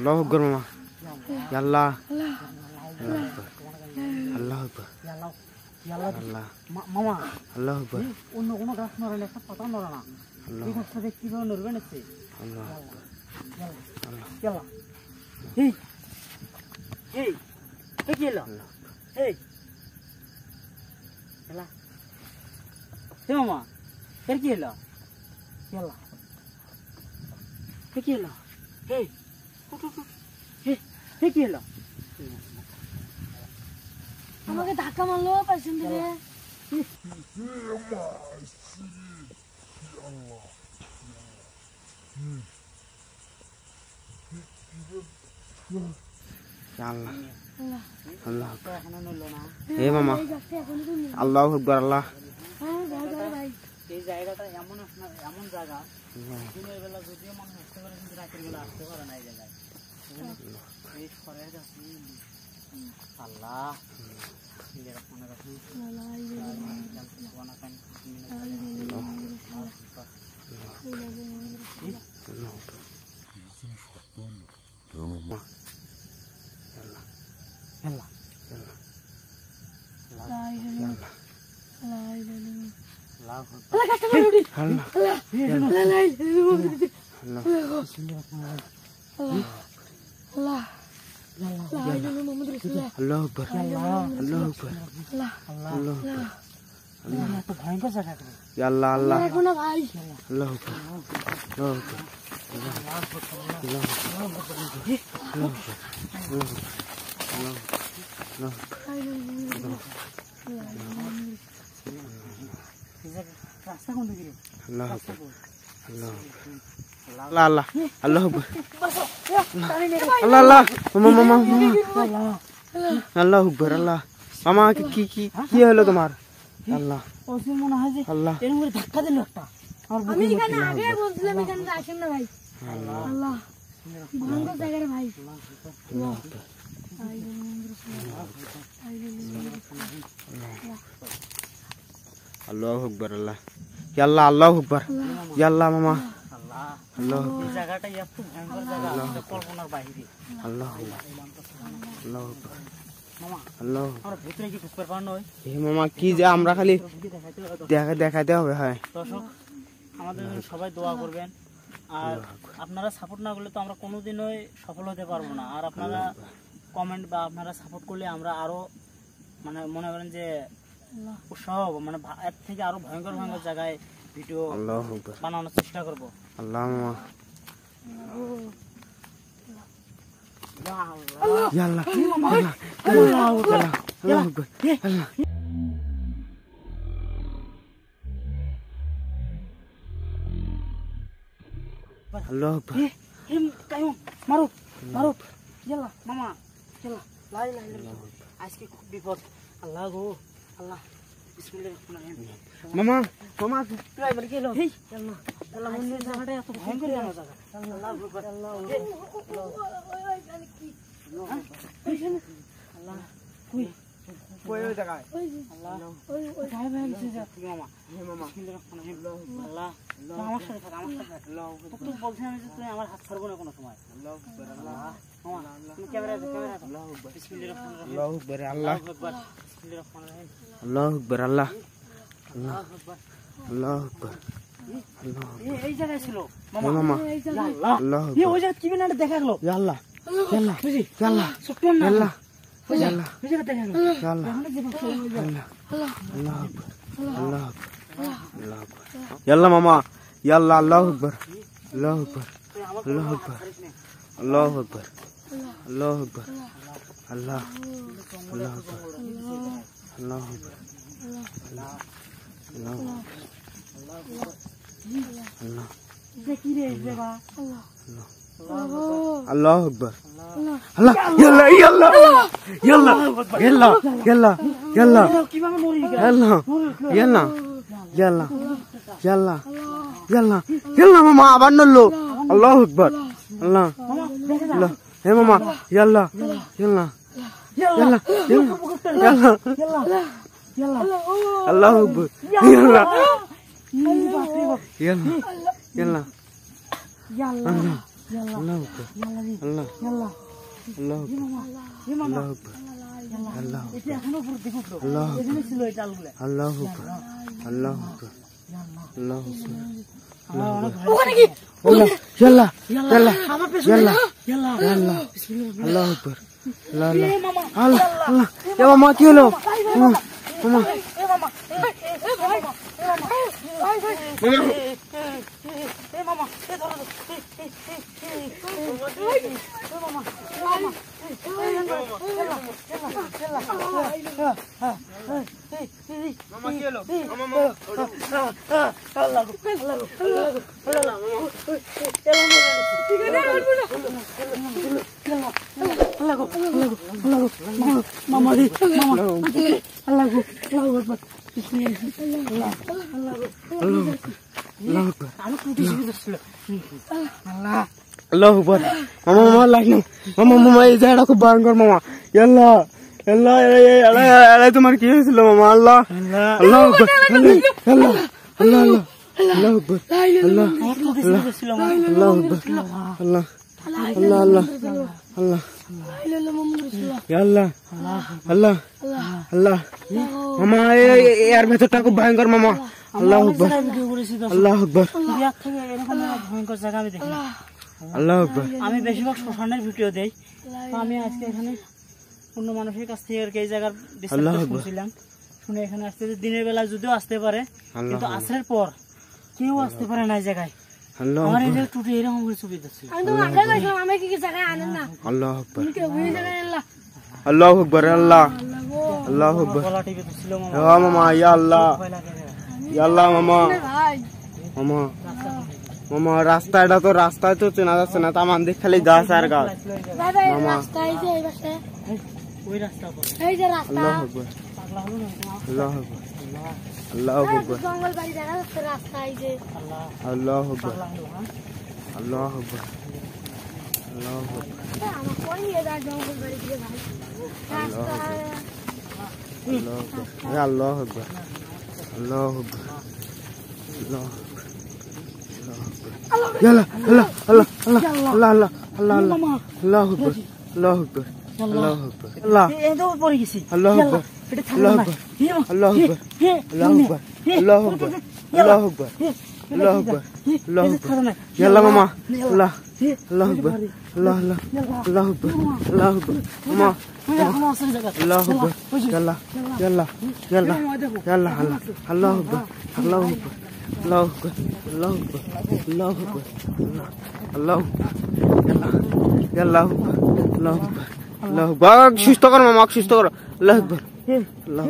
আল্লাহু আকবার মামা ইয়া আল্লাহ আল্লাহু আকবার আল্লাহ মামা আল্লাহু আকবার অন্য কোনো গাছ নড়লে একটা পাতা নড়ে না এই গাছটা দেখে কিভাবে নড়বে না আল্লাহু আকবার আল্লাহ এই এই কি এলো এই এলা হে মামা এর কি এলো এলা কি এলো এই হে কি এলো আমাকে ধাক্কা মারলো পেছন থেকে আল্লাহ আল্লাহ হে মামা আল্লাহু আকবার আল্লাহ এই জায়গাটা এমন জায়গা দিনের বেলা যদিও মানুষ আসতে পারে কিন্তু রাতের বেলা আসতে পারে না এই জায়গায় এই ঘরের কাছে আল্লাহ ভয়ঙ্কর জায়গা আল্লাহ আল্লাহ ভাই আল্লাহু রাস্তা কোন দিকে আল্লাহু আল্লাহ আল্লাহ আল্লাহু আল্লাহ আল্লাহ মামা মামা আল্লাহু আকবার আল্লাহ মামা কি কি কি হলো তোমার আল্লাহ ওসে মনে হয় যে আল্লাহ এর মধ্যে ধাক্কা দিল একটা আমি এখানে আগে বলছিলাম এখানে আসেন না ভাই আল্লাহ ভয়ঙ্কর জায়গা রে ভাই আল্লাহু আকবার আল্লাহ ইয়া আল্লাহ আল্লাহু আকবার ইয়া আল্লাহ মামা আল্লাহ এই জায়গাটা এত ভয়ঙ্কর জায়গা আমাদের কল্পনার বাইরে আল্লাহু আল্লাহু আকবার মামা আল্লাহ আমরা ভিতরে কি ঢুকতে পারবো না এই মামা কি যে আমরা খালি দেখাতে হবে হয় দর্শক আমাদের জন্য সবাই দোয়া করবেন আর আপনারা সাপোর্ট না করলে তো আমরা কোনোদিনই সফল হতে পারবো না আর আপনারা কমেন্ট বা আপনারা সাপোর্ট করলে আমরা আরো মানে মনে করেন যে উৎসাহ হবো মানে এর থেকে আরো ভয়ঙ্কর ভয়ঙ্কর জায়গায় ভিডিও বানানোর চেষ্টা করবো আল্লাহ মামা আল্লাহ আল্লাহ মারুফ মারুফ ইয়াল্লাহ মামা ইয়াল্লাহ লাই লাই আজকে খুব বিপদ আল্লাহ গো আল্লাহ বিসমিল্লাহির রহমানির রহিম মামা মামা ড্রাইভার গেল এই আল্লাহ আল্লাহ মন্দির জায়গাটা এত ভয়ঙ্কর জায়গা আল্লাহ আকবার আল্লাহ আল্লাহ কই কই ওই জায়গায় আল্লাহ ওই ড্রাইভার এসে যাচ্ছে মামা হে মামা বিসমিল্লাহির রহমানির রহিম আল্লাহ আমার সাথে থাক আমার সাথে আল্লাহ তো বলছেন আমি যে তুমি আমার হাত ছাড়বো না কোনো সময় আল্লাহু আকবার আল্লাহ মামা তুমি ক্যামেরা আল্লাহু আকবার বিসমিল্লাহির রহমানির রহিম আল্লাহু আকবার আল্লাহ আকবার বিসমিল্লাহির রহমানির রহিম আল্লাহু আকবার আল্লাহ আল্লাহু আকবার আল্লাহু আকবার এই জায়গায় ছিল মামা মামা আল্লাহ এই ওই জায়গা কি বিনাটা দেখা গেল ইয়া আল্লাহ আল্লাহ বুঝি আল্লাহ সত্যি না আল্লাহ ওই জায়গা দেখা গেল আল্লাহ এখন যে আল্লাহ আল্লাহ আকবার আল্লাহ আল্লাহ আকবার ইয়া আল্লাহ মামা ইয়া আল্লাহ আল্লাহু আকবার আল্লাহু আকবার আল্লাহু আকবার আল্লাহু আকবার আল্লাহু আকবার আল্লাহ আল্লাহু আকবার আল্লাহু আকবার আল্লাহ আল্লাহ দেখি রে জায়গা আল্লাহু আকবার আল্লাহ ইয়াল্লাহ ইয়াল্লাহ ইয়াল্লাহ ইয়াল্লাহ ইয়াল্লাহ ইয়াল্লাহ কিভাবে মরে গেল ইয়াল্লাহ ইয়াল্লাহ ইয়াল্লাহ ইয়াল্লাহ ইয়াল্লাহ ইয়াল্লাহ মামা আবার নড়লো আল্লাহু আকবার আল্লাহ আল্লাহ হে মামা ইয়াল্লাহ ইয়াল্লাহ ইয়াল্লাহ ইয়াল্লাহ আল্লাহু আকবার ইয়াল্লাহ ইয়াল্লাহ ইয়াল্লাহ আল্লাহু আকবার আল্লাহ আল্লাহু আকবার আল্লাহু আকবার আল্লাহ এটা এখনো উপর দিকে উঠলো আল্লাহ এখানে ছিল এই চালগুলো আল্লাহু আকবার আল্লাহু আকবার আল্লাহু আকবার আমরা অনেক ওখানে কি আল্লাহ ইয়াল্লাহ ইয়াল্লাহ আমার পেছনে ইয়াল্লাহ ইয়াল্লাহ আল্লাহ আল্লাহু আকবার আল্লাহ আল্লাহ এ মামা আল্লাহ আল্লাহ এ মামা কি হলো মামা মামা এ মামা এ মামা এ ধরো মামা কি হলো আল্লাহু আকবার মামা মামা লাইন মামা মামা এই জায়গাটা খুব ভয়ঙ্কর মামা আল্লাহ আল্লাহ আল্লাহ তোমার কি হয়েছিল মামা আল্লাহ আল্লাহ আকবার আল্লাহ আল্লাহ আল্লাহ আল্লাহ আকবার আল্লাহ আল্লাহ আকবার আল্লাহ আল্লাহ আল্লাহ আল্লাহ আল্লাহ আল্লাহ আল্লাহ মামা এর ভেতরটা খুব ভয়ঙ্কর মামা আল্লাহ আকবার আল্লাহ আকবার এরকম ভয়ঙ্কর জায়গা আমি দেখি আল্লাহ আকবার আমি বেশিরভাগ শ্মশানের ভিডিও দেই তো আমি আজকে এখানে অন্য মানুষের কাছ থেকে আর কি এই জায়গার বিস্তারিত শুনছিলাম শুনে এখানে আসতে দিনের বেলা যদিও আসতে পারে কিন্তু আসরের পর কেউ আসতে পারে না এই জায়গায় আল্লাহ আমার এই জায়গায় টুটে এরকম করে ছবি দিচ্ছিল আমি তো আগে গেছিলাম আমি কি জায়গায় আনেন না আল্লাহ আকবার তুমি কেউ ওই জায়গায় আনলা আল্লাহ আকবার আল্লাহ আল্লাহ আকবার গলা টিপে দিচ্ছিল মামা হ্যাঁ মামা ইয়া আল্লাহ ভয় লাগে ইয়া আল্লাহ মামা ভাই মামা মামা রাস্তায় তো চেনা যাচ্ছে না তামান দেখ খালি গাছ আর গাছ দাদা এই রাস্তা এই যে এই পাশে ওই রাস্তা পর এই যে রাস্তা আল্লাহ আকবার পাগলা হলো না তোমার আল্লাহ আকবার আল্লাহ আকবার জঙ্গল বাড়ি দেখা যাচ্ছে রাস্তা এই যে আল্লাহ আল্লাহ আকবার পাগলা হলো হ্যাঁ আল্লাহ আকবার আল্লাহ আকবার আমার কোন নিয়ে যায় জঙ্গল বাড়ি দিয়ে ভাই রাস্তা আল্লাহ আকবার এ আল্লাহ আকবার আল্লাহ আকবার আল্লাহ আকবার আল্লাহ আল্লাহ আল্লাহ আল্লাহ আল্লাহ আল্লাহ আল্লাহ আল্লাহ আকবার আল্লাহ আকবার আল্লাহ আকবার আল্লাহ এই তো পড়ে গেছি আল্লাহ আকবার এটা আল্লাহ থামবে না আকবার আল্লাহ আকবার আল্লাহ আকবার আল্লাহ আকবার আল্লাহ আকবার আল্লাহ আকবার আল্লাহ আকবার ইয়াল্লাহ মামা আল্লাহ আল্লাহ আকবার আল্লাহ আল্লাহ আল্লাহ আকবার আল্লাহ আকবার মামা আল্লাহ আকবার ইয়াল্লাহ ইয়াল্লাহ ইয়াল্লাহ ইয়াল্লাহ আল্লাহ আকবার আল্লাহ আকবার আল্লাহ আকবার আল্লাহ আকবার আল্লাহ আকবার আল্লাহ ইয়াল্লাহ আল্লাহ আকবার আল্লাহ আকবার সুস্থ করো মামা সুস্থ করো আল্লাহ আকবার আল্লাহ